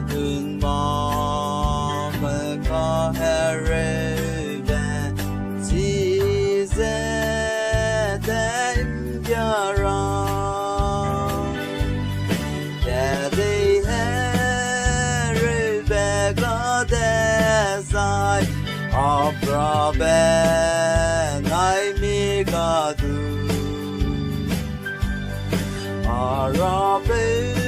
từng mò mà có hề về chỉ sẽ đến cho rồi để đi hề về có thể sai học ra bên ai mi có đủ ra bên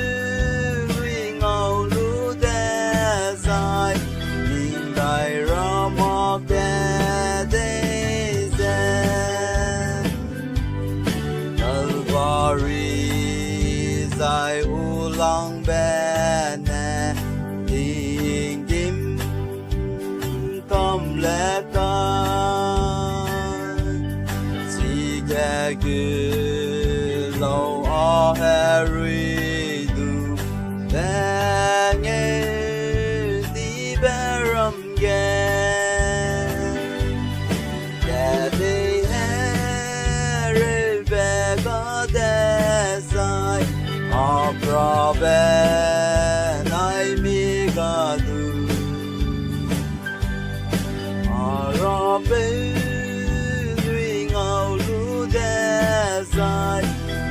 dài u long bên nè tình kim tâm lẽ con chỉ ghé cứ lâu ở Harry du bé nghe đi bé rầm ghé đi Harry về có thể sai ra bên ai mi ga du ra bên duy ngầu lu đe dài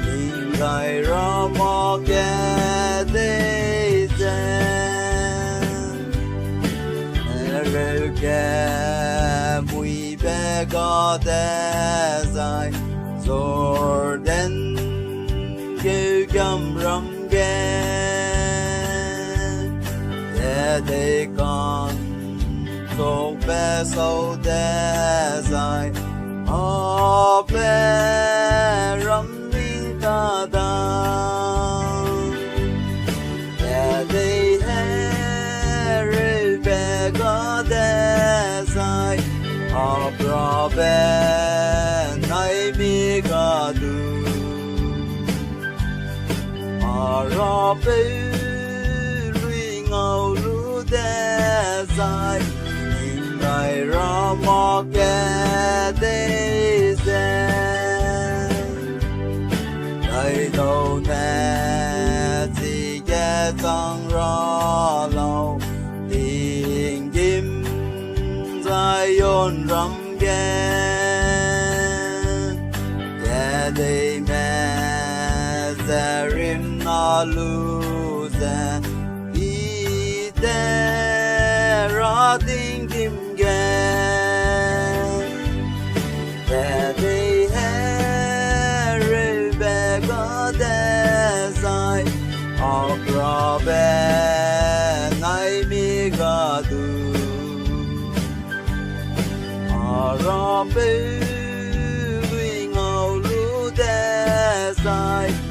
tình gai ra mò kẻ tê dên rêu kẻ mùi bé có thể dài rồi đến kêu cầm râm để con thuộc về sâu để dài ở về rắm linh ta đăng để đi về có thể dài ở ra về nay mi có đủ ra bên lui ngầu lu đe dài nhìn ngày ra mò kẻ tê dên ngày đầu nè chỉ ghé tăng ra lâu tình kim dài yôn rắm ghé đi mẹ rim na lu ze i te ra ding kim ge te de re be go de sai of ra be nai mi ga du ra be lui ngầu lu de sai